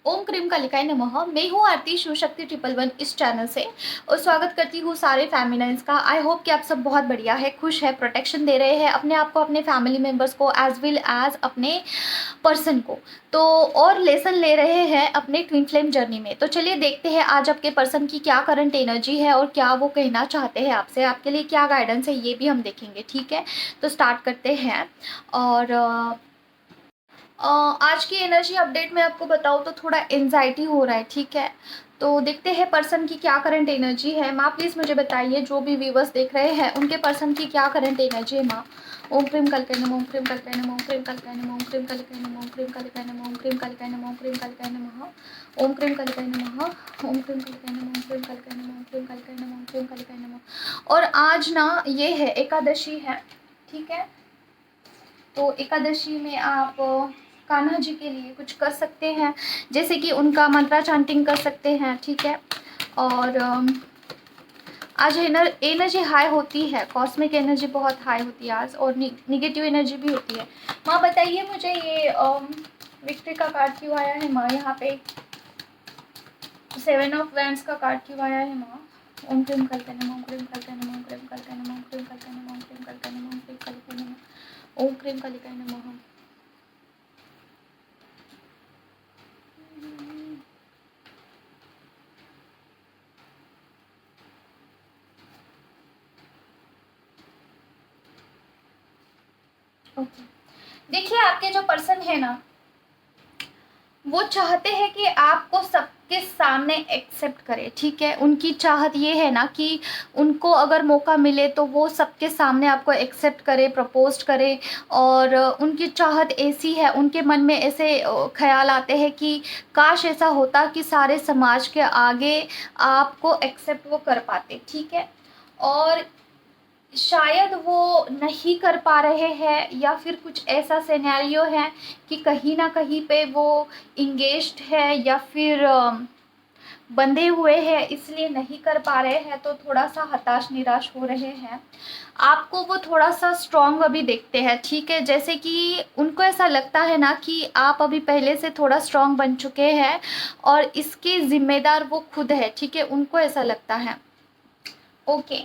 ओम cream कालिकाय नमः। मैं हूँ आरती शिवशक्ति 111 इस चैनल से और स्वागत करती हूँ सारे फेमिनाइंस का। आई होप कि आप सब बहुत बढ़िया है, खुश है, प्रोटेक्शन दे रहे हैं अपने आप को, अपने फैमिली मेम्बर्स को, एज वेल एज अपने पर्सन को। तो और लेसन ले रहे हैं अपने ट्विन फ्लेम जर्नी में। तो चलिए देखते हैं आज आपके पर्सन की क्या करंट एनर्जी है और क्या वो कहना चाहते हैं आपसे, आपके लिए क्या गाइडेंस है ये भी हम देखेंगे। ठीक है, तो स्टार्ट करते हैं। और आज की एनर्जी अपडेट में आपको बताऊँ तो थोड़ा एनजाइटी हो रहा है। ठीक है, तो देखते हैं पर्सन की क्या करंट एनर्जी है। माँ प्लीज़ मुझे बताइए, जो भी व्यूवर्स देख रहे हैं उनके पर्सन की क्या करंट एनर्जी है। माँ ओम क्रीम कलिकाय नमः, ओम क्रीम कलिकाय नमः, ओम क्रीम कलिकाय नमः, ओम क्रीम कलिकाय नमः, ओम क्रीम कलिकाय नमः, ओम क्रीम कलिकाय नमः, ओम क्रीम कलिकाय नमः, ओम क्रीम कलिकाय नमः, ओम क्रीम कलिकाय नमः, ओम क्रीम कलिकाय नमः, ओम क्रीम कलिकाय नमः, ओम क्रीम कलिकाय नमः। और आज ना ये है एकादशी है। ठीक है, तो एकादशी में आप कान्हा जी के लिए कुछ कर सकते हैं, जैसे कि उनका मंत्रा चांटिंग कर सकते हैं। ठीक है, और आज एनर्जी हाई होती है, कॉस्मिक एनर्जी बहुत हाई होती है आज, और निगेटिव एनर्जी भी होती है। माँ बताइए मुझे ये विक्ट्री का कार्ड क्यों आया है। माँ यहाँ पे 7 ऑफ वैंड्स का कार्ड क्यों आया है। माँ ओम क्रीम कलिकाय नमः, ओम क्रीम कलिकाय नमः, ओम क्रीम कलिकाय नमः, ओम क्रीम कलिकाय नमः, ओम क्रीम कलिकाय नमः, ओम क्रीम कलिकाय नमः, ओम क्रीम कलिकाय नमः। ओके, देखिए आपके जो पर्सन है ना, वो चाहते हैं कि आपको सबके सामने एक्सेप्ट करे। ठीक है, उनकी चाहत ये है ना कि उनको अगर मौका मिले तो वो सबके सामने आपको एक्सेप्ट करे, प्रपोज करे। और उनकी चाहत ऐसी है, उनके मन में ऐसे ख्याल आते हैं कि काश ऐसा होता कि सारे समाज के आगे आपको एक्सेप्ट वो कर पाते। ठीक है, और शायद वो नहीं कर पा रहे हैं, या फिर कुछ ऐसा सिनेरियो है कि कहीं ना कहीं पे वो इंगेज्ड है या फिर बंधे हुए हैं, इसलिए नहीं कर पा रहे हैं, तो थोड़ा सा हताश निराश हो रहे हैं। आपको वो थोड़ा सा स्ट्रॉन्ग अभी देखते हैं। ठीक है, जैसे कि उनको ऐसा लगता है ना कि आप अभी पहले से थोड़ा स्ट्रॉन्ग बन चुके हैं और इसके जिम्मेदार वो खुद है। ठीक है, उनको ऐसा लगता है। ओके,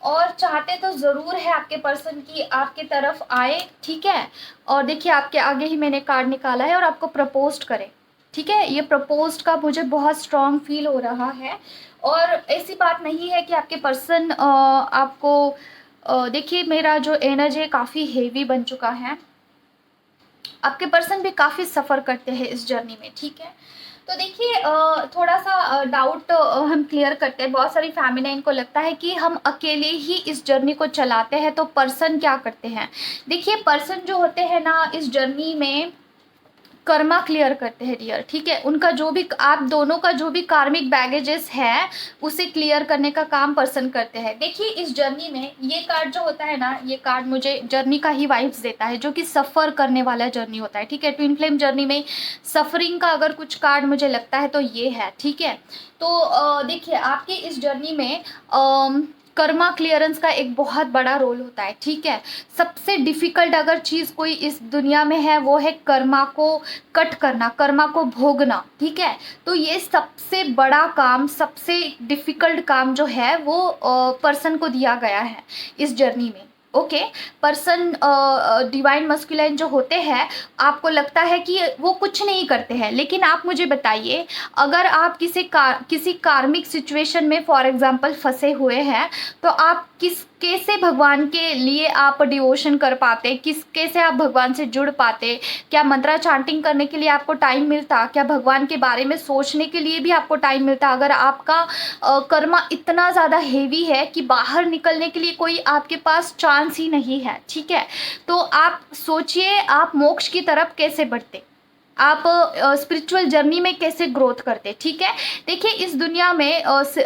और चाहते तो ज़रूर है आपके पर्सन की आपके तरफ आए। ठीक है, और देखिए आपके आगे ही मैंने कार्ड निकाला है और आपको प्रपोज्ड करे। ठीक है, ये प्रपोज्ड का मुझे बहुत स्ट्रॉन्ग फील हो रहा है। और ऐसी बात नहीं है कि आपके पर्सन आपको देखिए मेरा जो एनर्जी है काफ़ी हेवी बन चुका है। आपके पर्सन भी काफ़ी सफ़र करते हैं इस जर्नी में। ठीक है, तो देखिए थोड़ा सा डाउट हम क्लियर करते हैं। बहुत सारी फैमिली को लगता है कि हम अकेले ही इस जर्नी को चलाते हैं, तो पर्सन क्या करते हैं। देखिए पर्सन जो होते हैं ना इस जर्नी में कर्मा क्लियर करते हैं डियर। ठीक है, उनका जो भी आप दोनों का जो भी कार्मिक बैगेजेस है उसे क्लियर करने का काम पर्सन करते हैं। देखिए इस जर्नी में ये कार्ड जो होता है ना, ये कार्ड मुझे जर्नी का ही वाइब्स देता है, जो कि सफ़र करने वाला जर्नी होता है। ठीक है, ट्विन फ्लेम जर्नी में सफरिंग का अगर कुछ कार्ड मुझे लगता है तो ये है। ठीक है, तो देखिए आपकी इस जर्नी में कर्मा क्लियरेंस का एक बहुत बड़ा रोल होता है। ठीक है, सबसे डिफ़िकल्ट अगर चीज़ कोई इस दुनिया में है वो है कर्मा को कट करना, कर्मा को भोगना। ठीक है, तो ये सबसे बड़ा काम, सबसे डिफ़िकल्ट काम जो है वो पर्सन को दिया गया है इस जर्नी में। ओके, पर्सन डिवाइन मस्कुलाइन जो होते हैं, आपको लगता है कि वो कुछ नहीं करते हैं, लेकिन आप मुझे बताइए अगर आप किसी कार्मिक सिचुएशन में फॉर एग्जांपल फंसे हुए हैं, तो आप कैसे भगवान के लिए आप डिवोशन कर पाते, कैसे आप भगवान से जुड़ पाते। क्या मंत्रा चांटिंग करने के लिए आपको टाइम मिलता, क्या भगवान के बारे में सोचने के लिए भी आपको टाइम मिलता, अगर आपका कर्मा इतना ज़्यादा हेवी है कि बाहर निकलने के लिए कोई आपके पास चांस ही नहीं है। ठीक है, तो आप सोचिए आप मोक्ष की तरफ कैसे बढ़ते, आप स्पिरिचुअल जर्नी में कैसे ग्रोथ करते। ठीक है, देखिए इस दुनिया में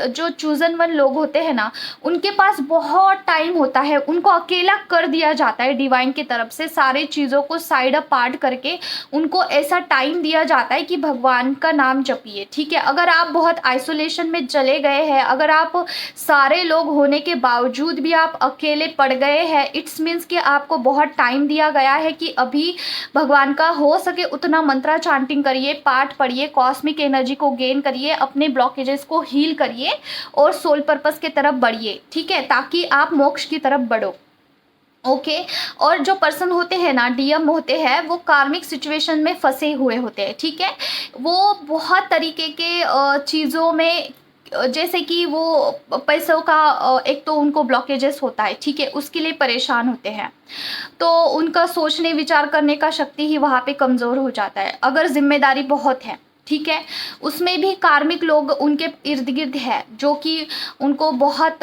जो चूजन वन लोग होते हैं ना, उनके पास बहुत टाइम होता है, उनको अकेला कर दिया जाता है डिवाइन की तरफ से, सारे चीज़ों को साइड अप पार्ट करके उनको ऐसा टाइम दिया जाता है कि भगवान का नाम जपिए। ठीक है, अगर आप बहुत आइसोलेशन में चले गए हैं, अगर आप सारे लोग होने के बावजूद भी आप अकेले पड़ गए हैं, इट्स मीन्स कि आपको बहुत टाइम दिया गया है कि अभी भगवान का हो सके उतना मंत्रा चांटिंग करिए, पाठ पढ़िए, कॉस्मिक एनर्जी को गेन करिए, अपने ब्लॉकेजेस को हील करिए और सोल पर्पस की तरफ बढ़िए, ठीक है, ताकि आप मोक्ष की तरफ बढ़ो। ओके और जो पर्सन होते हैं ना, डीएम होते हैं, वो कार्मिक सिचुएशन में फंसे हुए होते हैं, ठीक है। वो बहुत तरीके के चीज़ों में, जैसे कि वो पैसों का एक तो उनको ब्लॉकेजेस होता है, ठीक है, उसके लिए परेशान होते हैं, तो उनका सोचने विचार करने का शक्ति ही वहाँ पे कमज़ोर हो जाता है। अगर जिम्मेदारी बहुत है, ठीक है, उसमें भी कार्मिक लोग उनके इर्द गिर्द है जो कि उनको बहुत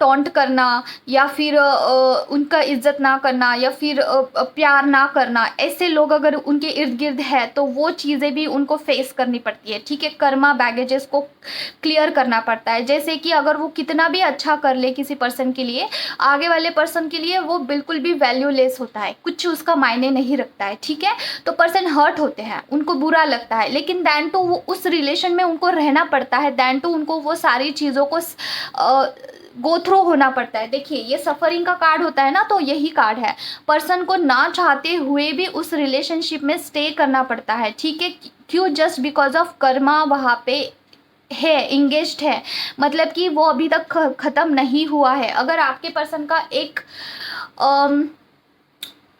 टॉन्ट करना या फिर उनका इज्जत ना करना या फिर प्यार ना करना, ऐसे लोग अगर उनके इर्द गिर्द है तो वो चीज़ें भी उनको फेस करनी पड़ती है, ठीक है। कर्मा बैगेजेस को क्लियर करना पड़ता है। जैसे कि अगर वो कितना भी अच्छा कर ले किसी पर्सन के लिए, आगे वाले पर्सन के लिए वो बिल्कुल भी वैल्यूलेस होता है, कुछ उसका मायने नहीं रखता है, ठीक है। तो पर्सन हर्ट होते हैं, उनको बुरा लगता है, लेकिन दैन टू वो उस रिलेशन में उनको रहना पड़ता है, दैन टू उनको वो सारी चीज़ों को गो थ्रू होना पड़ता है। देखिए ये सफरिंग का कार्ड होता है ना, तो यही कार्ड है, पर्सन को ना चाहते हुए भी उस रिलेशनशिप में स्टे करना पड़ता है, ठीक है। क्यों? जस्ट बिकॉज ऑफ कर्मा वहाँ पे है, इंगेज्ड है, मतलब कि वो अभी तक ख़त्म नहीं हुआ है। अगर आपके पर्सन का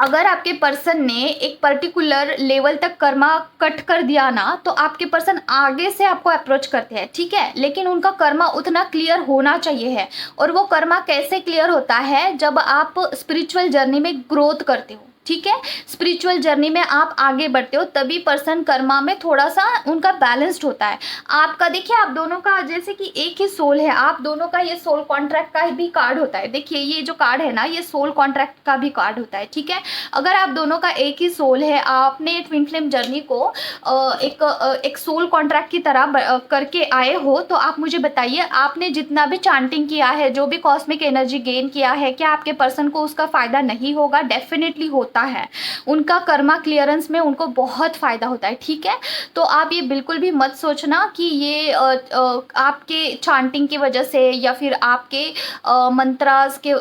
अगर आपके पर्सन ने एक पर्टिकुलर लेवल तक कर्मा कट कर दिया ना, तो आपके पर्सन आगे से आपको अप्रोच करते हैं, ठीक है, लेकिन उनका कर्मा उतना क्लियर होना चाहिए है। और वो कर्मा कैसे क्लियर होता है? जब आप स्पिरिचुअल जर्नी में ग्रोथ करते हो, ठीक है, स्पिरिचुअल जर्नी में आप आगे बढ़ते हो, तभी पर्सन कर्मा में थोड़ा सा उनका बैलेंस्ड होता है। आपका देखिए, आप दोनों का जैसे कि एक ही सोल है, आप दोनों का ये सोल कॉन्ट्रैक्ट का भी कार्ड होता है। देखिए ये जो कार्ड है ना, ये सोल कॉन्ट्रैक्ट का भी कार्ड होता है, ठीक है। अगर आप दोनों का एक ही सोल है, आपने ट्विन फ्लेम जर्नी को एक सोल कॉन्ट्रैक्ट की तरह करके आए हो, तो आप मुझे बताइए, आपने जितना भी चांटिंग किया है, जो भी कॉस्मिक एनर्जी गेन किया है, क्या आपके पर्सन को उसका फ़ायदा नहीं होगा? डेफिनेटली होता है। उनका कर्मा क्लियरेंस में उनको बहुत फ़ायदा होता है, ठीक है। तो आप ये बिल्कुल भी मत सोचना कि ये आपके चांटिंग की वजह से या फिर आपके मंत्रास के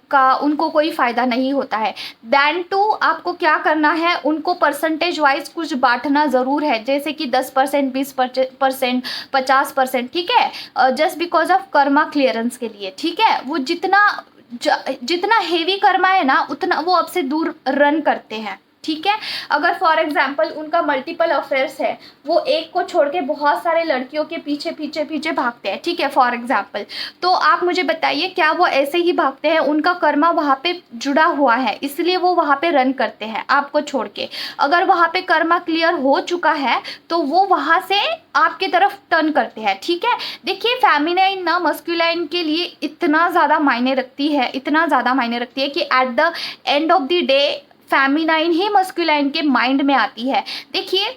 का उनको कोई फ़ायदा नहीं होता है। दैन टू आपको क्या करना है, उनको परसेंटेज वाइज कुछ बांटना ज़रूर है, जैसे कि 10%, 20%, 50%, ठीक है, just because of Karma clearance के लिए, ठीक है। वो जितना हेवी कर्मा है ना, उतना वो आपसे दूर रन करते हैं, ठीक है। अगर फॉर एग्जाम्पल उनका मल्टीपल अफेयर्स है, वो एक को छोड़ के बहुत सारे लड़कियों के पीछे पीछे पीछे भागते हैं, ठीक है, फॉर एग्जाम्पल, तो आप मुझे बताइए क्या वो ऐसे ही भागते हैं? उनका कर्मा वहाँ पे जुड़ा हुआ है, इसलिए वो वहाँ पे रन करते हैं आपको छोड़ के। अगर वहाँ पे कर्मा क्लियर हो चुका है तो वो वहाँ से आपके तरफ टर्न करते हैं, ठीक है। देखिए फेमिनाइन ना मस्कुलाइन के लिए इतना ज़्यादा मायने रखती है, इतना ज़्यादा मायने रखती है कि at the end of the day feminine he masculine के माइंड में आती है। देखिए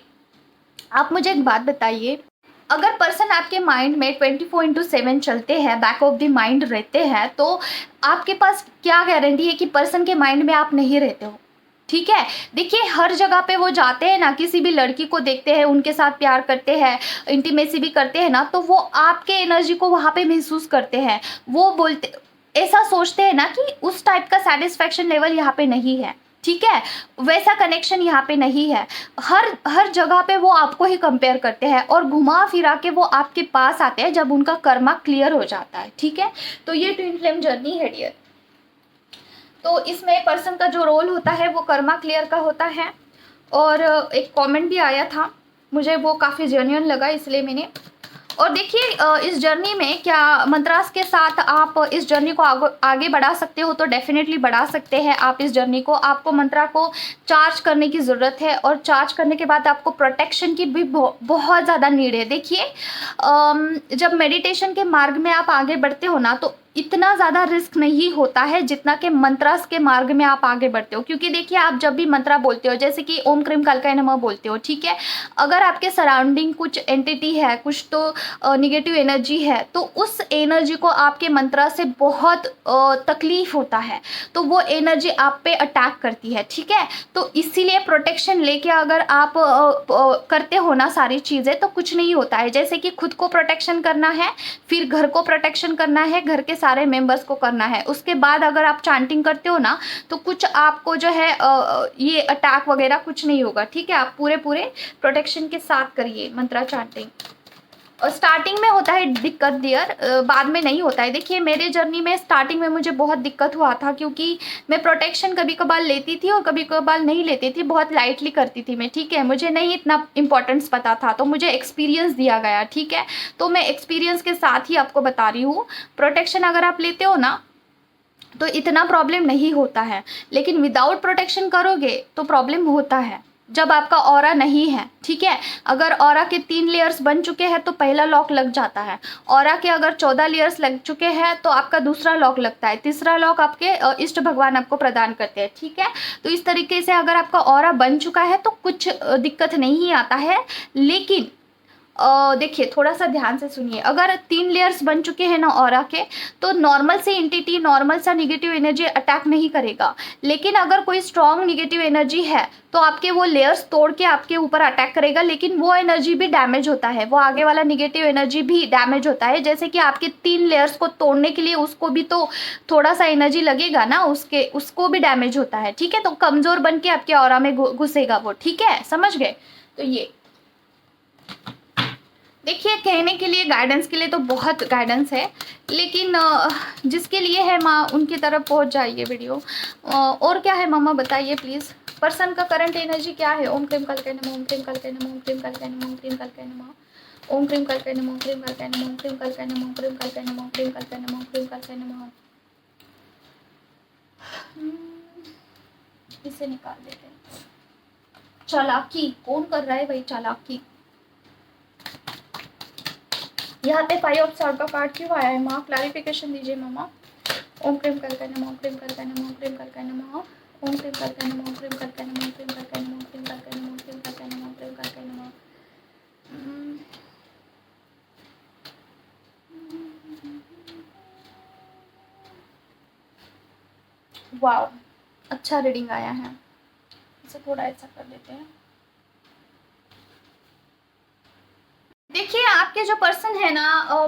आप मुझे एक बात बताइए, अगर पर्सन आपके माइंड में 24/7 चलते हैं, बैक ऑफ द माइंड रहते हैं, तो आपके पास क्या गारंटी है कि पर्सन के माइंड में आप नहीं रहते हो? ठीक है, देखिए हर जगह पे वो जाते हैं ना, किसी भी लड़की को देखते हैं, उनके साथ प्यार करते हैं, इंटीमेसी भी करते हैं ना, तो वो आपके एनर्जी को वहाँ पे महसूस करते हैं। वो बोलते, ऐसा सोचते हैं ना कि उस टाइप का सेटिस्फैक्शन लेवल यहाँ पे नहीं है, ठीक है, वैसा कनेक्शन यहाँ पे नहीं है। हर जगह पे वो आपको ही कंपेयर करते हैं और घुमा फिरा के वो आपके पास आते हैं जब उनका कर्मा क्लियर हो जाता है, ठीक है। तो ये ट्विन फ्लेम जर्नी है डियर। तो इसमें पर्सन का जो रोल होता है वो कर्मा क्लियर का होता है। और एक कमेंट भी आया था, मुझे वो काफ़ी जेन्युइन लगा, इसलिए मैंने। और देखिए इस जर्नी में क्या मंत्रास के साथ आप इस जर्नी को आगे बढ़ा सकते हो, तो डेफिनेटली बढ़ा सकते हैं आप इस जर्नी को। आपको मंत्रा को चार्ज करने की ज़रूरत है और चार्ज करने के बाद आपको प्रोटेक्शन की भी बहुत ज़्यादा नीड है। देखिए जब मेडिटेशन के मार्ग में आप आगे बढ़ते हो ना, तो इतना ज़्यादा रिस्क नहीं होता है जितना कि मंत्रास के मार्ग में आप आगे बढ़ते हो। क्योंकि देखिए आप जब भी मंत्रा बोलते हो, जैसे कि ओम क्रीम कालकाय नमः बोलते हो, ठीक है, अगर आपके सराउंडिंग कुछ एंटिटी है, कुछ तो निगेटिव एनर्जी है, तो उस एनर्जी को आपके मंत्रा से बहुत तकलीफ होता है, तो वो एनर्जी आप पे अटैक करती है, ठीक है। तो इसीलिए प्रोटेक्शन लेके अगर आप करते हो ना सारी चीज़ें, तो कुछ नहीं होता है। जैसे कि खुद को प्रोटेक्शन करना है, फिर घर को प्रोटेक्शन करना है, घर के सारे मेंबर्स को करना है। उसके बाद अगर आप चांटिंग करते हो ना तो कुछ आपको जो है ये अटैक वगैरह कुछ नहीं होगा, ठीक है। आप पूरे प्रोटेक्शन के साथ करिए मंत्रा चांटिंग। और स्टार्टिंग में होता है दिक्कत डियर, बाद में नहीं होता है। देखिए मेरे जर्नी में स्टार्टिंग में मुझे बहुत दिक्कत हुआ था, क्योंकि मैं प्रोटेक्शन कभी कभार लेती थी और कभी कभार नहीं लेती थी, बहुत लाइटली करती थी मैं, ठीक है। मुझे नहीं इतना इंपॉर्टेंस पता था, तो मुझे एक्सपीरियंस दिया गया, ठीक है। तो मैं एक्सपीरियंस के साथ ही आपको बता रही हूँ। प्रोटेक्शन अगर आप लेते हो ना तो इतना प्रॉब्लम नहीं होता है, लेकिन विदाउट प्रोटेक्शन करोगे तो प्रॉब्लम होता है जब आपका ऑरा नहीं है, ठीक है। अगर ऑरा के 3 लेयर्स बन चुके हैं तो पहला लॉक लग जाता है। ऑरा के अगर 14 लेयर्स लग चुके हैं तो आपका दूसरा लॉक लगता है, तीसरा लॉक आपके इष्ट भगवान आपको प्रदान करते हैं, ठीक है। तो इस तरीके से अगर आपका ऑरा बन चुका है तो कुछ दिक्कत नहीं आता है। लेकिन देखिए थोड़ा सा ध्यान से सुनिए, अगर 3 लेयर्स बन चुके हैं ना ऑरा के, तो नॉर्मल से एंटिटी, नॉर्मल सा निगेटिव एनर्जी अटैक नहीं करेगा। लेकिन अगर कोई स्ट्रॉन्ग निगेटिव एनर्जी है तो आपके वो लेयर्स तोड़ के आपके ऊपर अटैक करेगा, लेकिन वो एनर्जी भी डैमेज होता है, वो आगे वाला निगेटिव एनर्जी भी डैमेज होता है। जैसे कि आपके 3 लेयर्स को तोड़ने के लिए उसको भी तो थोड़ा सा एनर्जी लगेगा ना, उसको भी डैमेज होता है, ठीक है। तो कमज़ोर बन के आपके ऑरा में घुसेगा वो, ठीक है, समझ गए। तो ये देखिए कहने के लिए, गाइडेंस के लिए तो बहुत गाइडेंस है, लेकिन जिसके लिए है माँ उनकी तरफ पहुँच जाइए वीडियो। और क्या है मामा बताइए प्लीज़। पर्सन का करंट एनर्जी क्या है। ओम क्रीम कल नमः, ओम क्रीम कल नमः, ओम क्रीम कल नमः, ओम क्रीम कल नमः, ओम क्रीम कल नमः, ओम क्रीम कल नमः, ओम क्रीम कल नमः, ओम क्रीम कल नमः, ओम क्रीम कल नमः, ओम क्रीम कल नमः। इसे निकाल देते हैं। चालाकी कौन कर रहा है भाई, चालाकी। यहाँ पे 5 ऑफ सॉर्ड का कार्ड क्यों आया है माँ, क्लैरिफिकेशन दीजिए मामा। ओम क्रीम कल नमः, ओम क्रीम कल नमः, ओम क्रीम कल नमः, ओम क्रीम कल नमः, ओम क्रीम कल नमः, ओम क्रीम कल नमः, ओम क्रीम कल नमः, ओम क्रीम कल नमः, ओम क्रीम कल नमः। वाओ, अच्छा रीडिंग आया है। इसे थोड़ा ऐसा कर देते हैं। देखिए आपके जो पर्सन है ना,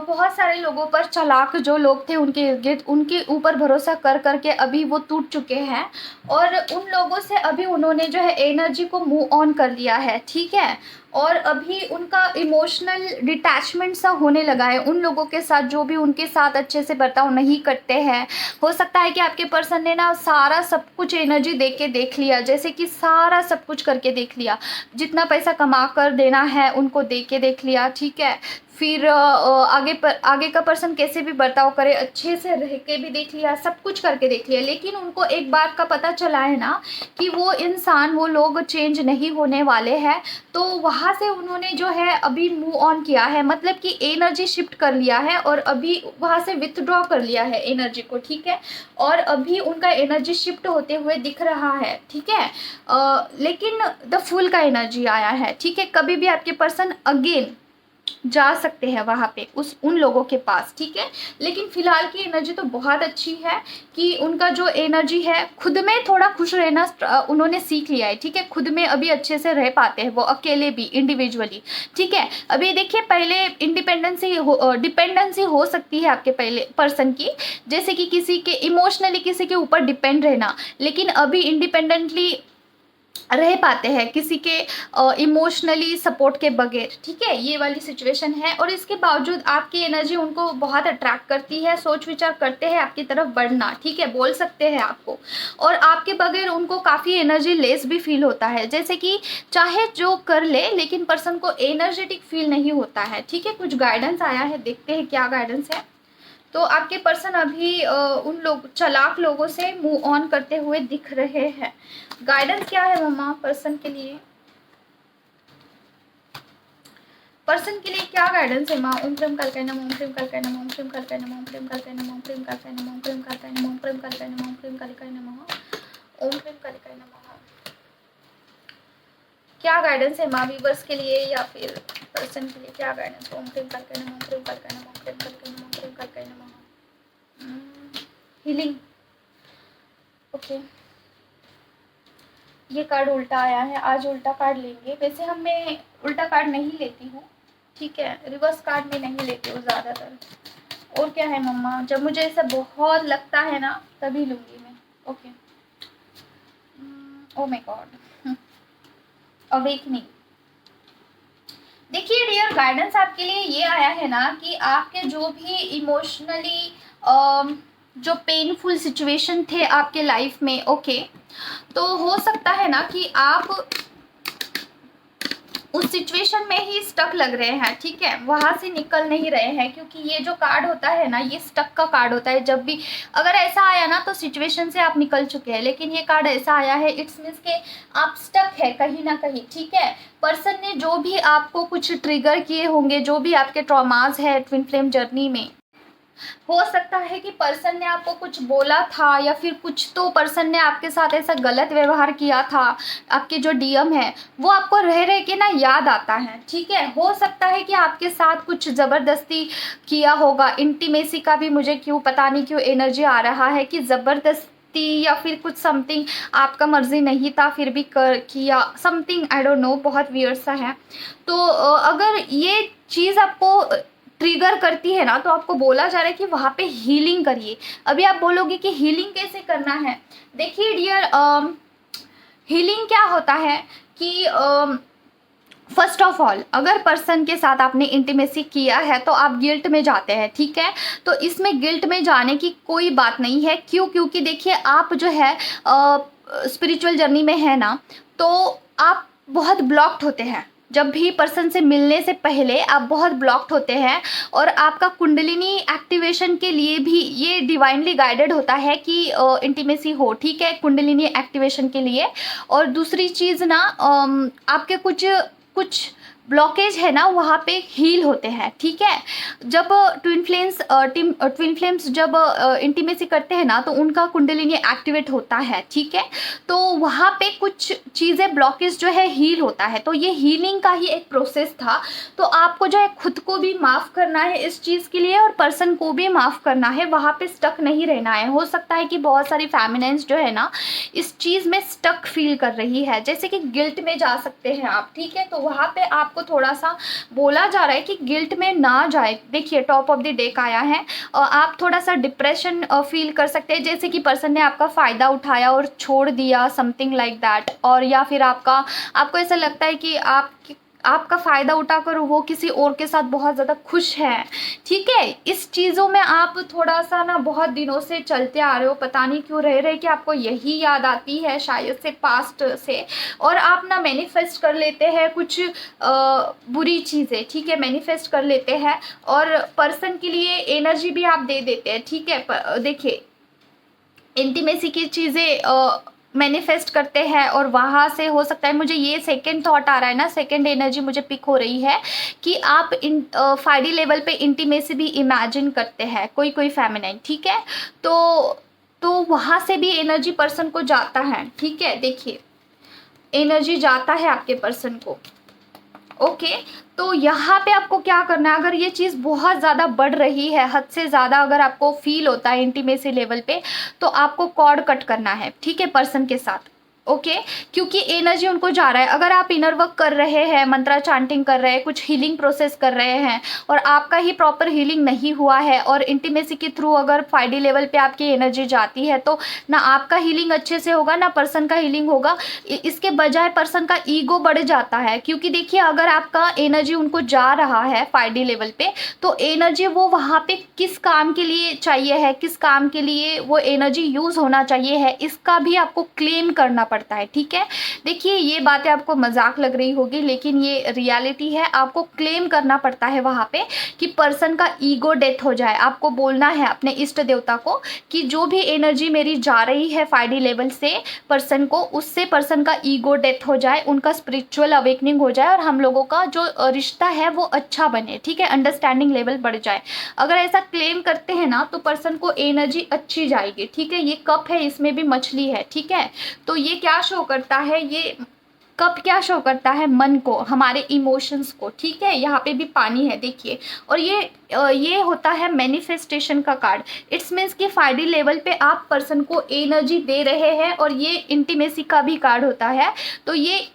बहुत सारे लोगों पर, चालाक जो लोग थे उनके इर्द गिर्द, उनके ऊपर भरोसा कर करके अभी वो टूट चुके हैं, और उन लोगों से अभी उन्होंने जो है एनर्जी को मूव ऑन कर लिया है, ठीक है। और अभी उनका इमोशनल डिटैचमेंट सा होने लगा है उन लोगों के साथ जो भी उनके साथ अच्छे से बर्ताव नहीं करते हैं। हो सकता है कि आपके पर्सन ने ना सारा सब कुछ एनर्जी दे के देख लिया, जैसे कि सारा सब कुछ करके देख लिया, जितना पैसा कमा कर देना है उनको दे के देख लिया, ठीक है। फिर आगे का पर्सन कैसे भी बर्ताव करे, अच्छे से रह के भी देख लिया, सब कुछ करके देख लिया, लेकिन उनको एक बात का पता चला है ना कि वो इंसान, वो लोग चेंज नहीं होने वाले हैं। तो वहाँ से उन्होंने जो है अभी मूव ऑन किया है, मतलब कि एनर्जी शिफ्ट कर लिया है और अभी वहाँ से विथड्रॉ कर लिया है एनर्जी को, ठीक है। और अभी उनका एनर्जी शिफ्ट होते हुए दिख रहा है, ठीक है। लेकिन द फुल का एनर्जी आया है, ठीक है। कभी भी आपके पर्सन अगेन जा सकते हैं वहाँ पे उन लोगों के पास, ठीक है। लेकिन फिलहाल की एनर्जी तो बहुत अच्छी है कि उनका जो एनर्जी है, खुद में थोड़ा खुश रहना उन्होंने सीख लिया है, ठीक है। खुद में अभी अच्छे से रह पाते हैं वो अकेले भी, इंडिविजुअली, ठीक है। अभी देखिए पहले डिपेंडेंसी हो सकती है आपके पहले पर्सन की, जैसे कि किसी के इमोशनली किसी के ऊपर डिपेंड रहना, लेकिन अभी इंडिपेंडेंटली रह पाते हैं किसी के इमोशनली सपोर्ट के बगैर, ठीक है। ये वाली सिचुएशन है। और इसके बावजूद आपकी एनर्जी उनको बहुत अट्रैक्ट करती है, सोच विचार करते हैं आपकी तरफ बढ़ना, ठीक है, बोल सकते हैं आपको। और आपके बगैर उनको काफ़ी एनर्जी लेस भी फील होता है, जैसे कि चाहे जो कर ले लेकिन पर्सन को एनर्जेटिक फील नहीं होता है, ठीक है। कुछ गाइडेंस आया है, देखते हैं क्या गाइडेंस है। तो आपके पर्सन अभी उन लोग चालाक लोगों से मूव ऑन करते हुए दिख रहे हैं। गाइडेंस क्या है मम्मा पर्सन के लिए, पर्सन के लिए क्या गाइडेंस है माँ। ओम क्रीम कल नमः, ओम क्रीम कल नमः, ओम क्रीम कल नमः, ओम क्रीम कल नमः, ओम क्रीम कल नमः, ओम क्रीम कल नमः, ओम क्रीम कल नमः, ओम क्रीम कल नमः, ओम क्रीम कल नमः। क्या गाइडेंस है माँ वीवर्स के लिए या फिर पर्सन के लिए, क्या गाइडेंस। ओम क्रीम कल नमः, ओम क्रीम कल नमः, ओम क्रीम कल नमः, ओम क्रीम कल नमः। Healing, okay. ये कार्ड उल्टा आया है, आज उल्टा कार्ड लेंगे। वैसे हम मैं उल्टा कार्ड नहीं लेती हूँ, ठीक है, रिवर्स कार्ड में नहीं लेती हूँ ज़्यादातर। और क्या है मम्मा, जब मुझे ऐसा बहुत लगता है ना तभी लूँगी मैं। Okay. Oh my God, awakening. देखिए डियर, गाइडेंस आपके लिए ये आया है ना कि आपके जो भी इमोशनली जो पेनफुल सिचुएशन थे आपके लाइफ में, ओके, तो हो सकता है ना कि आप उस सिचुएशन में ही स्टक लग रहे हैं, ठीक है, वहां से निकल नहीं रहे हैं, क्योंकि ये जो कार्ड होता है ना, ये स्टक का कार्ड होता है। जब भी अगर ऐसा आया ना तो सिचुएशन से आप निकल चुके हैं, लेकिन ये कार्ड ऐसा आया है, इट्स मीन्स के आप स्टक है कहीं ना कहीं, ठीक है। पर्सन ने जो भी आपको कुछ ट्रिगर किए होंगे, जो भी आपके ट्रॉमास है ट्विन फ्लेम जर्नी में, हो सकता है कि पर्सन ने आपको कुछ बोला था, या फिर कुछ तो पर्सन ने आपके साथ ऐसा गलत व्यवहार किया था। आपके जो डीएम है वो आपको रह रह के ना याद आता है, ठीक है। हो सकता है कि आपके साथ कुछ ज़बरदस्ती किया होगा। इंटीमेसी का भी मुझे क्यों पता नहीं क्यों एनर्जी आ रहा है कि ज़बरदस्ती या फिर कुछ समथिंग आपका मर्जी नहीं था फिर भी कर किया, समथिंग आई डोंट नो, बहुत वियर्ड सा है। तो अगर ये चीज़ आपको ट्रिगर करती है ना, तो आपको बोला जा रहा है कि वहाँ पे हीलिंग करिए। अभी आप बोलोगे कि हीलिंग कैसे करना है। देखिए डियर, हीलिंग क्या होता है कि फर्स्ट ऑफ ऑल, अगर पर्सन के साथ आपने इंटीमेसी किया है तो आप गिल्ट में जाते हैं, ठीक है। तो इसमें गिल्ट में जाने की कोई बात नहीं है। क्यों? क्योंकि देखिए आप जो है स्पिरिचुअल जर्नी में है ना, तो आप बहुत ब्लॉक्ड होते हैं। जब भी पर्सन से मिलने से पहले आप बहुत ब्लॉक्ड होते हैं, और आपका कुंडलिनी एक्टिवेशन के लिए भी ये डिवाइनली गाइडेड होता है कि इंटीमेसी हो, ठीक है, कुंडलिनी एक्टिवेशन के लिए। और दूसरी चीज़ ना, आपके कुछ कुछ ब्लॉकेज है ना वहाँ पे हील होते हैं, ठीक है। जब ट्विन फ्लेम्स जब इंटीमेसी करते हैं ना, तो उनका कुंडलिनी एक्टिवेट होता है, ठीक है। तो वहाँ पे कुछ चीज़ें ब्लॉकेज जो है हील होता है। तो ये हीलिंग का ही एक प्रोसेस था। तो आपको जो है खुद को भी माफ़ करना है इस चीज़ के लिए, और पर्सन को भी माफ़ करना है, वहाँ पे स्टक नहीं रहना है। हो सकता है कि बहुत सारी फेमिनाइन्स जो है ना इस चीज़ में स्टक फील कर रही है, जैसे कि गिल्ट में जा सकते हैं आप, ठीक है। तो वहाँ पे आपको थोड़ा सा बोला जा रहा है कि गिल्ट में ना जाए। देखिए टॉप ऑफ द डेक आया है, आप थोड़ा सा डिप्रेशन फील कर सकते हैं, जैसे कि पर्सन ने आपका फ़ायदा उठाया और छोड़ दिया, समथिंग लाइक दैट। और या फिर आपको ऐसा लगता है कि आपका फ़ायदा उठाकर वो किसी और के साथ बहुत ज़्यादा खुश है, ठीक है। इस चीज़ों में आप थोड़ा सा ना बहुत दिनों से चलते आ रहे हो, पता नहीं क्यों रह रहे कि आपको यही याद आती है शायद से पास्ट से, और आप ना मैनिफेस्ट कर लेते हैं कुछ बुरी चीज़ें, ठीक है, मैनिफेस्ट कर लेते हैं, और पर्सन के लिए एनर्जी भी आप दे देते हैं, ठीक है। देखिए इंटीमेसी की चीज़ें मैनिफेस्ट करते हैं, और वहाँ से हो सकता है, मुझे ये सेकंड थॉट आ रहा है ना, सेकंड एनर्जी मुझे पिक हो रही है कि आप 5D लेवल पे इंटीमेसी भी इमेजिन करते हैं, कोई फेमिनाइन, ठीक है। तो वहाँ से भी एनर्जी पर्सन को जाता है, ठीक है। देखिए एनर्जी जाता है आपके पर्सन को, ओके। तो यहाँ पे आपको क्या करना है, अगर ये चीज़ बहुत ज़्यादा बढ़ रही है, हद से ज़्यादा अगर आपको फील होता है इंटीमेसी लेवल पे, तो आपको कॉर्ड कट करना है, ठीक है, पर्सन के साथ, ओके। क्योंकि एनर्जी उनको जा रहा है। अगर आप इनर वर्क कर रहे हैं, मंत्रा चांटिंग कर रहे हैं, कुछ हीलिंग प्रोसेस कर रहे हैं, और आपका ही प्रॉपर हीलिंग नहीं हुआ है, और इंटीमेसी के थ्रू अगर 5D लेवल पे आपकी एनर्जी जाती है, तो ना आपका हीलिंग अच्छे से होगा ना पर्सन का हीलिंग होगा। इसके बजाय पर्सन का ईगो बढ़ जाता है, क्योंकि देखिए अगर आपका एनर्जी उनको जा रहा है 5D लेवल पे, तो एनर्जी वो वहाँ पे किस काम के लिए चाहिए है, किस काम के लिए वो एनर्जी यूज़ होना चाहिए है, इसका भी आपको क्लेम करना पड़ता है, ठीक है। देखिए ये बातें आपको मजाक लग रही होगी, लेकिन ये रियलिटी है। आपको क्लेम करना पड़ता है वहाँ पे कि पर्सन का ईगो डेथ हो जाए। आपको बोलना है अपने इष्ट देवता को कि जो भी एनर्जी मेरी जा रही है 5D लेवल से पर्सन को, उससे पर्सन का ईगो डेथ हो जाए, उनका स्पिरिचुअल अवेकनिंग हो जाए, और हम लोगों का जो रिश्ता है वो अच्छा बने, ठीक है, अंडरस्टैंडिंग लेवल बढ़ जाए। अगर ऐसा क्लेम करते हैं ना, तो पर्सन को एनर्जी अच्छी जाएगी, ठीक है। ये कप है, इसमें भी मछली है, ठीक है। तो ये क्या शो करता है, ये कप क्या शो करता है, मन को, हमारे इमोशंस को, ठीक है। यहाँ पे भी पानी है, देखिए। और ये होता है मैनिफेस्टेशन का कार्ड। इट्स मीन्स कि 5D लेवल पे आप पर्सन को एनर्जी दे रहे हैं, और ये इंटीमेसी का भी कार्ड होता है। तो ये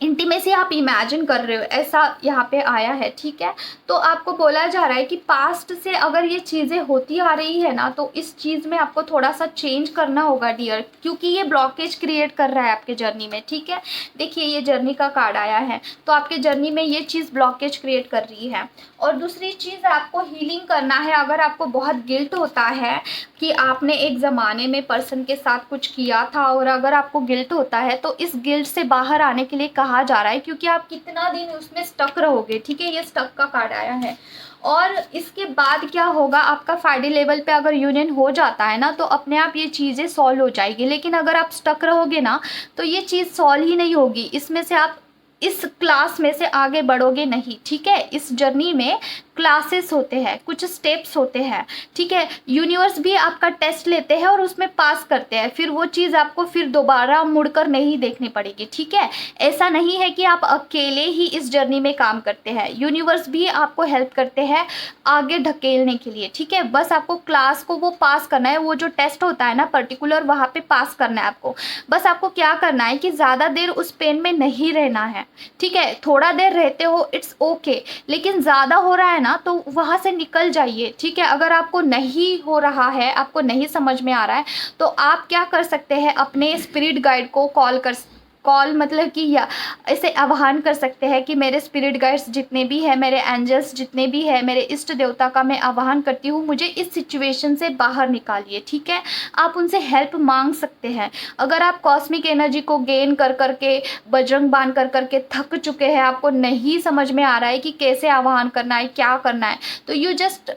इंटीमेसी आप इमेजिन कर रहे हो, ऐसा यहाँ पे आया है, ठीक है। तो आपको बोला जा रहा है कि पास्ट से अगर ये चीज़ें होती आ रही है ना, तो इस चीज़ में आपको थोड़ा सा चेंज करना होगा डियर, क्योंकि ये ब्लॉकेज क्रिएट कर रहा है आपके जर्नी में, ठीक है। देखिए ये जर्नी का कार्ड आया है, तो आपके जर्नी में ये चीज़ ब्लॉकेज क्रिएट कर रही है। और दूसरी चीज़ आपको हीलिंग करना है। अगर आपको बहुत गिल्ट होता है कि आपने एक ज़माने में पर्सन के साथ कुछ किया था, और अगर आपको गिल्ट होता है तो इस गिल्ट से बाहर आने के लिए कहा जा रहा है, क्योंकि आप कितना दिन उसमें स्टक रहोगे, ठीक है। ये स्टक का कार्ड आया है। और इसके बाद क्या होगा, आपका फाइनल लेवल पे अगर यूनियन हो जाता है ना, तो अपने आप ये चीज़ें सॉल्व हो जाएगी। लेकिन अगर आप स्टक रहोगे ना, तो ये चीज़ सॉल्व ही नहीं होगी। इसमें से आप इस क्लास में से आगे बढ़ोगे नहीं, ठीक है। इस जर्नी में क्लासेस होते हैं, कुछ स्टेप्स होते हैं, ठीक है। यूनिवर्स भी आपका टेस्ट लेते हैं और उसमें पास करते हैं, फिर वो चीज़ आपको फिर दोबारा मुड़कर नहीं देखनी पड़ेगी, ठीक है। ऐसा नहीं है कि आप अकेले ही इस जर्नी में काम करते हैं, यूनिवर्स भी आपको हेल्प करते हैं आगे ढकेलने के लिए, ठीक है। बस आपको क्लास को वो पास करना है, वो जो टेस्ट होता है ना पर्टिकुलर, वहाँ पे पास करना है आपको। बस आपको क्या करना है कि ज़्यादा देर उस पेन में नहीं रहना है, ठीक है। थोड़ा देर रहते हो इट्स ओके, लेकिन ज़्यादा हो रहा है ना तो वहाँ से निकल जाइए, ठीक है। अगर आपको नहीं हो रहा है, आपको नहीं समझ में आ रहा है, तो आप क्या कर सकते हैं, अपने स्पिरिट गाइड को कॉल मतलब कि या ऐसे आह्वान कर सकते हैं कि मेरे स्पिरिट गाइड्स जितने भी हैं, मेरे एंजल्स जितने भी हैं, मेरे इष्ट देवता का मैं आह्वान करती हूँ, मुझे इस सिचुएशन से बाहर निकालिए, ठीक है। आप उनसे हेल्प मांग सकते हैं। अगर आप कॉस्मिक एनर्जी को गेन कर करके, बजरंग बाण कर करके थक चुके हैं, आपको नहीं समझ में आ रहा है कि कैसे आह्वान करना है, क्या करना है, तो you just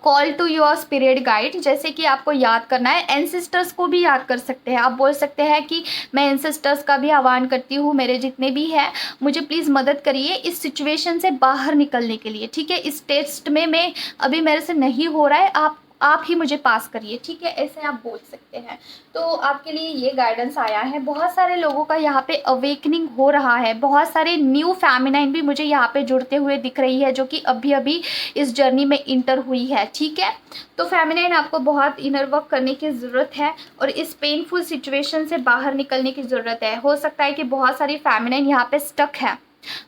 call to your spirit guide. जैसे कि आपको याद करना है, एंसेस्टर्स को भी याद कर सकते हैं। आप बोल सकते हैं कि मैं एंसेस्टर्स का भी आह्वान करती हूँ, मेरे जितने भी हैं, मुझे प्लीज़ मदद करिए इस सिचुएशन से बाहर निकलने के लिए, ठीक है। इस टेस्ट में मैं अभी मेरे से नहीं हो रहा है, आप ही मुझे पास करिए, ठीक है। ऐसे आप बोल सकते हैं। तो आपके लिए ये गाइडेंस आया है। बहुत सारे लोगों का यहाँ पे अवेकनिंग हो रहा है, बहुत सारे न्यू फेमिनाइन भी मुझे यहाँ पे जुड़ते हुए दिख रही है, जो कि अभी अभी इस जर्नी में इंटर हुई है, ठीक है। तो फेमिनाइन आपको बहुत इनर वर्क करने की ज़रूरत है और इस पेनफुल सिचुएशन से बाहर निकलने की ज़रूरत है। हो सकता है कि बहुत सारी फेमिनाइन यहाँ पे स्टक है,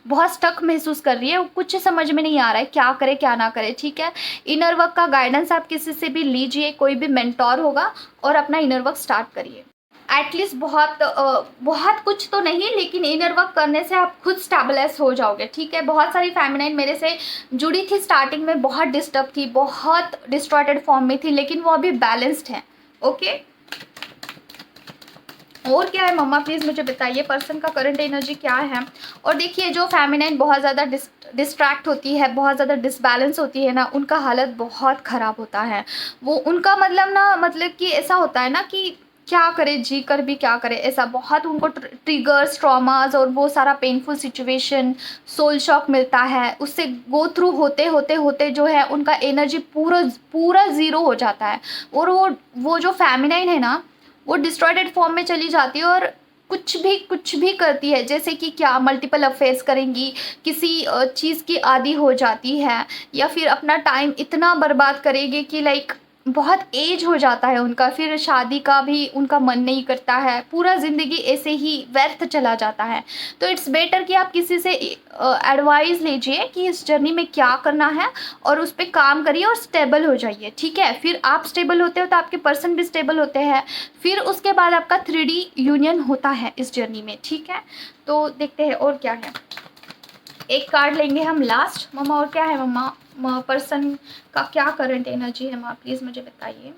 बहुत स्टक महसूस कर रही है, कुछ समझ में नहीं आ रहा है क्या करे क्या ना करे, ठीक है। इनर वर्क का गाइडेंस आप किसी से भी लीजिए, कोई भी मेंटोर होगा, और अपना इनर वर्क स्टार्ट करिए। एटलीस्ट बहुत कुछ तो नहीं, लेकिन इनर वर्क करने से आप खुद स्टेबलाइज हो जाओगे, ठीक है। बहुत सारी फेमिनाइन मेरे से जुड़ी थी, स्टार्टिंग में बहुत डिस्टर्ब थी, बहुत डिस्टॉर्टेड फॉर्म में थी, लेकिन वो अभी बैलेंस्ड है, ओके। और क्या है मम्मा, प्लीज़ मुझे बताइए पर्सन का करंट एनर्जी क्या है। और देखिए जो फेमिनाइन बहुत ज़्यादा डिस्ट्रैक्ट होती है, बहुत ज़्यादा डिसबैलेंस होती है ना, उनका हालत बहुत ख़राब होता है। वो उनका मतलब कि ऐसा होता है ना कि क्या करे, जी कर भी क्या करे, ऐसा बहुत उनको ट्रिगर्स, ट्रॉमास और वो सारा पेनफुल सिचुएशन, सोल शॉक मिलता है, उससे गो थ्रू होते होते होते जो है उनका एनर्जी पूरा ज़ीरो हो जाता है। और वो जो फेमिनाइन है ना, वो डिस्ट्रॉयड फॉर्म में चली जाती है और कुछ भी करती है, जैसे कि क्या मल्टीपल अफेयर्स करेंगी, किसी चीज़ की आदी हो जाती है, या फिर अपना टाइम इतना बर्बाद करेगी कि लाइक बहुत एज हो जाता है उनका, फिर शादी का भी उनका मन नहीं करता है, पूरा ज़िंदगी ऐसे ही व्यर्थ चला जाता है। तो इट्स बेटर कि आप किसी से एडवाइस लीजिए कि इस जर्नी में क्या करना है और उस पर काम करिए और स्टेबल हो जाइए, ठीक है। फिर आप स्टेबल होते हो तो आपके पर्सन भी स्टेबल होते हैं, फिर उसके बाद आपका 3D यूनियन होता है इस जर्नी में, ठीक है। तो देखते हैं और क्या है। एक कार्ड लेंगे हम लास्ट मम्मा। और क्या है मम्मा, पर्सन का क्या करंट एनर्जी है माँ, प्लीज़ मुझे बताइए।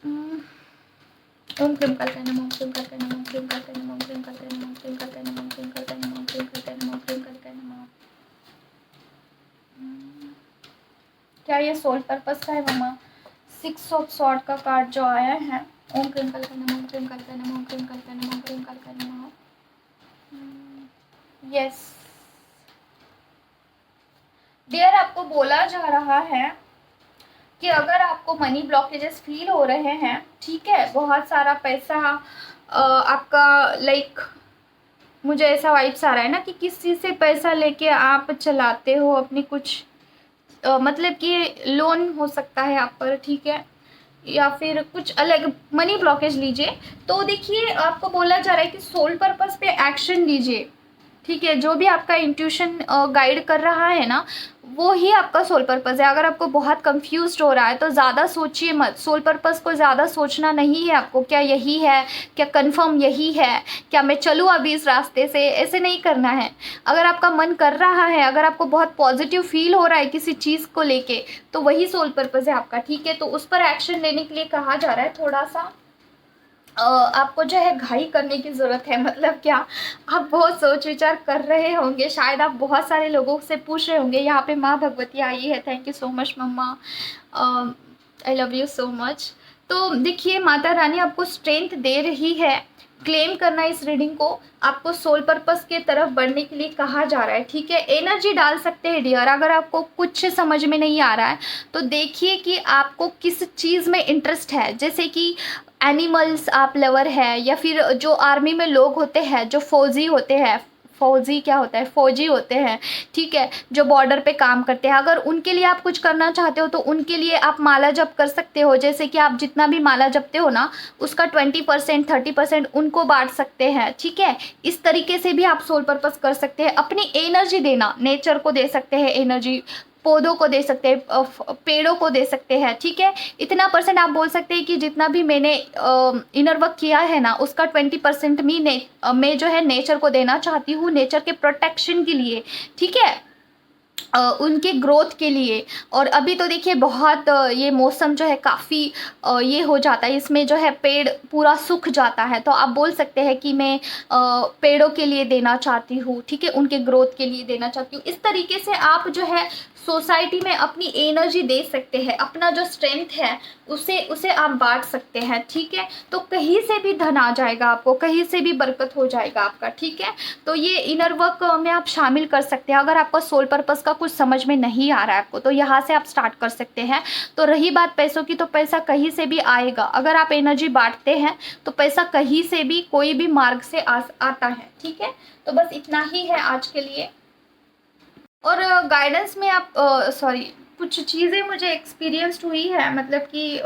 ओम क्रीम करते नमः, ओम क्रीम करते नमः, ओम क्रीम करते नमः, ओम क्रीम करते नमः, ओम क्रीम करते नमः, ओम क्रीम करते नमः, ओम क्रीम करते नमः, ओम क्रीम करते नमः। क्या ये सोल पर्पस का है मम्मा। 6 ऑफ सॉर्ड का कार्ड जो आया है, ओम क्रीम करते नमः, ओम क्रीम करते नमः, ओम क्रीम करते नमः, ओम क्रीम करते नमः। यस डियर, आपको बोला जा रहा है कि अगर आपको मनी ब्लॉकेजेस फील हो रहे हैं, ठीक है, बहुत सारा पैसा आपका लाइक मुझे ऐसा वाइब्स आ रहा है ना कि किसी से पैसा लेके आप चलाते हो अपनी कुछ मतलब कि लोन हो सकता है आप पर, ठीक है, या फिर कुछ अलग मनी ब्लॉकेज लीजिए, तो देखिए आपको बोला जा रहा है कि सोल पर्पस पे एक्शन लीजिए, ठीक है। जो भी आपका इंट्यूशन गाइड कर रहा है ना, वो ही आपका सोल पर्पस है। अगर आपको बहुत कंफ्यूज्ड हो रहा है तो ज़्यादा सोचिए मत, सोल पर्पस को ज़्यादा सोचना नहीं है आपको, क्या यही है, क्या कंफर्म यही है, क्या मैं चलूँ अभी इस रास्ते से, ऐसे नहीं करना है। अगर आपका मन कर रहा है, अगर आपको बहुत पॉजिटिव फील हो रहा है किसी चीज़ को लेके, तो वही सोल पर्पस है आपका, ठीक है। तो उस पर एक्शन लेने के लिए कहा जा रहा है थोड़ा सा आपको जो है घाई करने की ज़रूरत है। मतलब क्या, आप बहुत सोच विचार कर रहे होंगे, शायद आप बहुत सारे लोगों से पूछ रहे होंगे। यहाँ पे माँ भगवती आई है, thank you so much mama, I love you so much. तो देखिए माता रानी आपको स्ट्रेंथ दे रही है, क्लेम करना इस रीडिंग को, आपको सोल पर्पस के तरफ बढ़ने के लिए कहा जा रहा है, ठीक है। एनर्जी डाल सकते हैं डियर। अगर आपको कुछ समझ में नहीं आ रहा है तो देखिए कि आपको किस चीज़ में इंटरेस्ट है, जैसे कि एनिमल्स आप लवर है, या फिर जो आर्मी में लोग होते हैं, जो फौजी होते हैं, फौजी क्या होता है, फौजी होते हैं, ठीक है, जो बॉर्डर पे काम करते हैं, अगर उनके लिए आप कुछ करना चाहते हो तो उनके लिए आप माला जप कर सकते हो। जैसे कि आप जितना भी माला जपते हो ना, उसका 20% 30% उनको बांट सकते हैं, ठीक है। इस तरीके से भी आप सोल पर्पस कर सकते हैं। अपनी एनर्जी देना, नेचर को दे सकते हैं एनर्जी, पौधों को दे सकते हैं, पेड़ों को दे सकते हैं, ठीक है। इतना परसेंट आप बोल सकते हैं कि जितना भी मैंने इनर वर्क किया है ना, उसका 20% मैं जो है नेचर को देना चाहती हूँ, नेचर के प्रोटेक्शन के लिए, ठीक है, उनके ग्रोथ के लिए। और अभी तो देखिए बहुत ये मौसम जो है काफ़ी ये हो जाता है, इसमें जो है पेड़ पूरा सूख जाता है, तो आप बोल सकते हैं कि मैं पेड़ों के लिए देना चाहती हूँ, ठीक है, उनके ग्रोथ के लिए देना चाहती हूँ। इस तरीके से आप जो है सोसाइटी में अपनी एनर्जी दे सकते हैं, अपना जो स्ट्रेंथ है उसे उसे आप बांट सकते हैं, ठीक है। तो कहीं से भी धन आ जाएगा आपको, कहीं से भी बरकत हो जाएगा आपका, ठीक है। तो ये इनर वर्क में आप शामिल कर सकते हैं। अगर आपका सोल पर्पस का कुछ समझ में नहीं आ रहा है आपको, तो यहाँ से आप स्टार्ट कर सकते हैं। तो रही बात पैसों की, तो पैसा कहीं से भी आएगा। अगर आप एनर्जी बांटते हैं तो पैसा कहीं से भी, कोई भी मार्ग से आता है, ठीक है। तो बस इतना ही है आज के लिए। और गाइडेंस में आप सॉरी, कुछ चीज़ें मुझे एक्सपीरियंस्ड हुई है, मतलब कि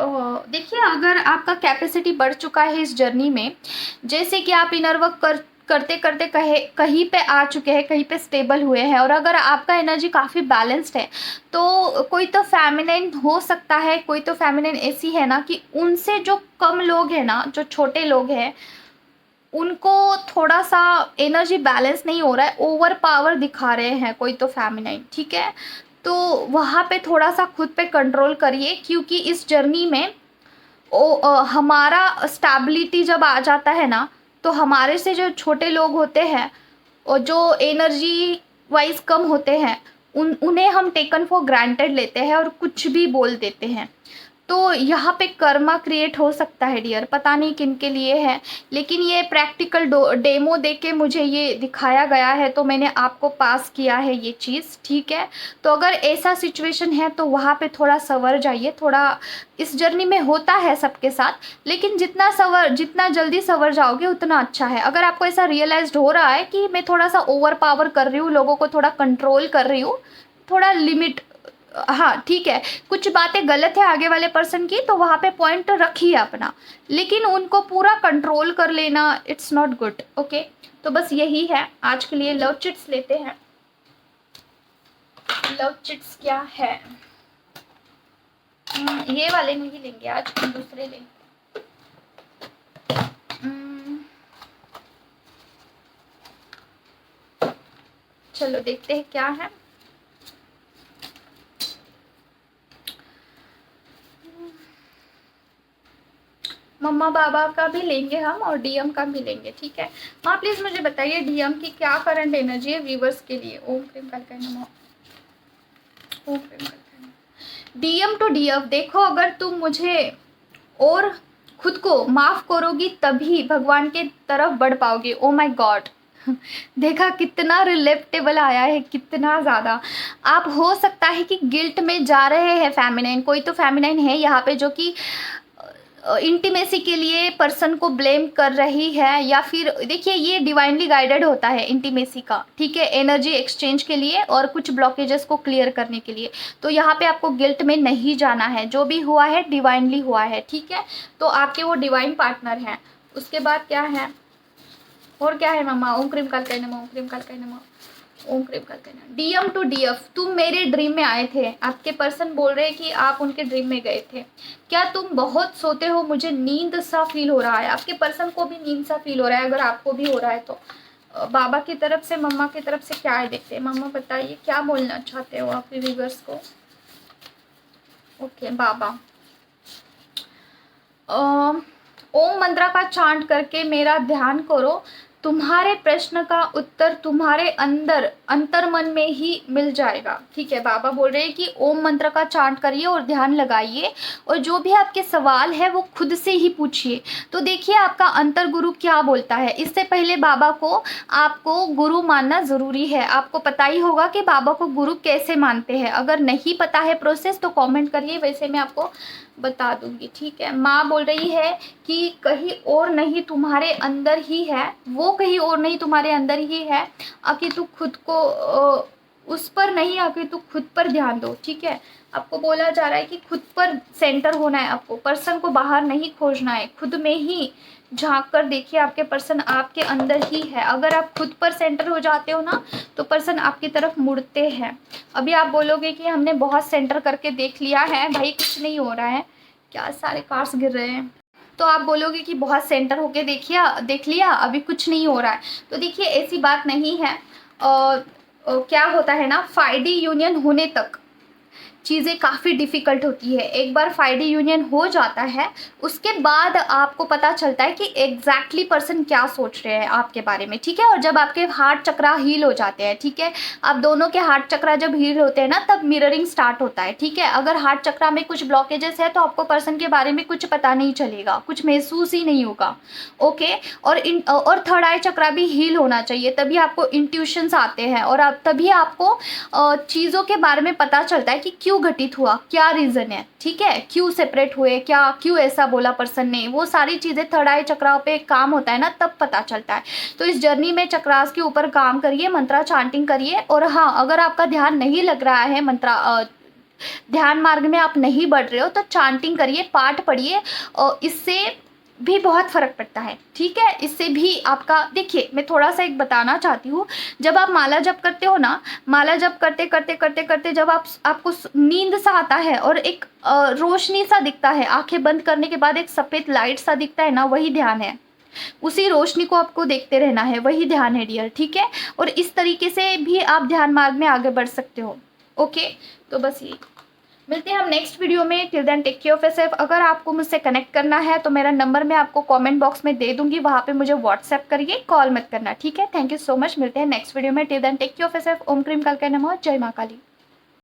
देखिए अगर आपका कैपेसिटी बढ़ चुका है इस जर्नी में, जैसे कि आप इनर वर्क करते करते कहीं पे आ चुके हैं, कहीं पे स्टेबल हुए हैं, और अगर आपका एनर्जी काफ़ी बैलेंस्ड है, तो कोई तो फेमिनिन हो सकता है, कोई तो फेमिनिन ऐसी है ना कि उनसे जो कम लोग हैं ना, जो छोटे लोग हैं, उनको थोड़ा सा एनर्जी बैलेंस नहीं हो रहा है, ओवर पावर दिखा रहे हैं कोई तो फेमिनाइन, ठीक है। तो वहाँ पे थोड़ा सा खुद पे कंट्रोल करिए, क्योंकि इस जर्नी में हमारा स्टेबिलिटी जब आ जाता है ना, तो हमारे से जो छोटे लोग होते हैं और जो एनर्जी वाइज कम होते हैं, उन्हें हम टेकन फॉर ग्रांटेड लेते हैं और कुछ भी बोल देते हैं। तो यहाँ पे कर्मा क्रिएट हो सकता है डियर, पता नहीं किन के लिए है, लेकिन ये प्रैक्टिकल डेमो देके मुझे ये दिखाया गया है, तो मैंने आपको पास किया है ये चीज़, ठीक है। तो अगर ऐसा सिचुएशन है तो वहाँ पे थोड़ा संवर जाइए। थोड़ा इस जर्नी में होता है सबके साथ, लेकिन जितना जल्दी संवर जाओगे उतना अच्छा है। अगर आपको ऐसा रियलाइज्ड हो रहा है कि मैं थोड़ा सा ओवर पावर कर रही हूँ, लोगों को थोड़ा कंट्रोल कर रही हूँ, थोड़ा लिमिट, हाँ ठीक है, कुछ बातें गलत है आगे वाले पर्सन की, तो वहाँ पे पॉइंट रखिए अपना, लेकिन उनको पूरा कंट्रोल कर लेना, इट्स नॉट गुड, ओके। तो बस यही है आज के लिए। लव चिट्स लेते हैं। लव चिट्स क्या है? ये वाले नहीं लेंगे आज, दूसरे लेंगे। चलो देखते हैं क्या है। मम्मा बाबा का भी लेंगे हम और डीएम का भी लेंगे, ठीक है। हाँ प्लीज़ मुझे बताइए डीएम की क्या करंट एनर्जी है व्यूवर्स के लिए। ओम प्रेम कल नमः, ओम प्रेम कल। डीएम टू डीएफ, देखो अगर तुम मुझे और खुद को माफ़ करोगी तभी भगवान के तरफ बढ़ पाओगे। ओ माय गॉड, देखा कितना रिलेटेबल आया है, कितना ज़्यादा। आप हो सकता है कि गिल्ट में जा रहे हैं फेमिनाइन, कोई तो फेमिनाइन है यहाँ पे जो कि इंटीमेसी के लिए पर्सन को ब्लेम कर रही है, या फिर देखिए ये डिवाइनली गाइडेड होता है इंटीमेसी का, ठीक है, एनर्जी एक्सचेंज के लिए और कुछ ब्लॉकेजेस को क्लियर करने के लिए। तो यहाँ पे आपको गिल्ट में नहीं जाना है, जो भी हुआ है डिवाइनली हुआ है, ठीक है। तो आपके वो डिवाइन पार्टनर हैं। उसके बाद क्या है, और क्या है मम्मा? ओम क्रीम कालकाय नमः, ओम क्रीम कालकाय नमः, ओम क्रीम कालकाय नमः। डीएम टू डीएफ, तुम मेरे ड्रीम में आए थे। आपके पर्सन बोल रहे हैं कि आप उनके ड्रीम में गए थे। क्या तुम बहुत सोते हो? मुझे नींद सा फील हो रहा है। आपके पर्सन को भी नींद सा फील हो रहा है, अगर आपको भी हो रहा है तो। बाबा की तरफ से, मम्मा की तरफ से क्या है देखते हैं। मम्मा बताइए क्या बोलना चाहते हो आप व्यूअर्स को। ओके बाबा, ओम मंत्रा का चांट करके मेरा ध्यान करो, तुम्हारे प्रश्न का उत्तर तुम्हारे अंदर अंतर्मन में ही मिल जाएगा, ठीक है। बाबा बोल रहे हैं कि ओम मंत्र का चांट करिए और ध्यान लगाइए, और जो भी आपके सवाल है वो खुद से ही पूछिए। तो देखिए आपका अंतर गुरु क्या बोलता है। इससे पहले बाबा को आपको गुरु मानना ज़रूरी है। आपको पता ही होगा कि बाबा को गुरु कैसे मानते हैं। अगर नहीं पता है प्रोसेस तो कॉमेंट करिए, वैसे मैं आपको बता दूंगी, ठीक है। माँ बोल रही है कि कहीं और नहीं तुम्हारे अंदर ही है, वो कहीं और नहीं तुम्हारे अंदर ही है। आके तू खुद को उस पर नहीं, आके तू खुद पर ध्यान दो, ठीक है। आपको बोला जा रहा है कि खुद पर सेंटर होना है आपको, पर्सन को बाहर नहीं खोजना है, खुद में ही झांक कर देखिए आपके पर्सन आपके अंदर ही है। अगर आप खुद पर सेंटर हो जाते हो ना तो पर्सन आपकी तरफ मुड़ते हैं। अभी आप बोलोगे कि हमने बहुत सेंटर करके देख लिया है भाई, कुछ नहीं हो रहा है। क्या सारे कार्ड्स गिर रहे हैं। तो आप बोलोगे कि बहुत सेंटर होके देख लिया, अभी कुछ नहीं हो रहा है। तो देखिए ऐसी बात नहीं है। क्या होता है ना, 5D यूनियन होने तक चीज़ें काफ़ी डिफ़िकल्ट होती है। एक बार 5D यूनियन हो जाता है उसके बाद आपको पता चलता है कि एग्जैक्टली पर्सन क्या सोच रहे हैं आपके बारे में, ठीक है। और जब आपके हार्ट चक्रा हील हो जाते हैं, ठीक है, आप दोनों के हार्ट चक्रा जब हील होते हैं ना तब मिररिंग स्टार्ट होता है, ठीक है। अगर हार्ट चक्रा में कुछ ब्लॉकेजेस है तो आपको पर्सन के बारे में कुछ पता नहीं चलेगा, कुछ महसूस ही नहीं होगा, ओके। और थर्ड आई चक्रा भी हील होना चाहिए, तभी आपको इंट्यूशंस आते हैं और तभी आपको चीज़ों के बारे में पता चलता है कि क्यों घटित हुआ, क्या रीज़न है, ठीक है, क्यों सेपरेट हुए, क्यों ऐसा बोला पर्सन ने। वो सारी चीज़ें थर्ड आई चक्राओं पे काम होता है ना तब पता चलता है। तो इस जर्नी में चक्रास के ऊपर काम करिए, मंत्रा चांटिंग करिए। और हाँ, अगर आपका ध्यान नहीं लग रहा है, मंत्रा ध्यान मार्ग में आप नहीं बढ़ रहे हो तो चांटिंग करिए, पाठ पढ़िए, और इससे भी बहुत फ़र्क पड़ता है, ठीक है। इससे भी आपका, देखिए मैं थोड़ा सा एक बताना चाहती हूँ। जब आप माला जप करते हो ना, माला जप करते करते करते करते जब आपको नींद सा आता है और एक रोशनी सा दिखता है, आंखें बंद करने के बाद एक सफ़ेद लाइट सा दिखता है ना, वही ध्यान है। उसी रोशनी को आपको देखते रहना है, वही ध्यान है डियर, ठीक है। और इस तरीके से भी आप ध्यान मार्ग में आगे बढ़ सकते हो, ओके। तो बस ये, मिलते हैं हम नेक्स्ट वीडियो में। Till then take care of yourself. अगर आपको मुझसे कनेक्ट करना है तो मेरा नंबर मैं आपको कमेंट बॉक्स में दे दूंगी, वहाँ पे मुझे व्हाट्सएप करिए, कॉल मत करना, ठीक है। थैंक यू सो मच, मिलते हैं नेक्स्ट वीडियो में। Till then take care of yourself. ओम क्रीम कालकाय नमः। जय माँ काली।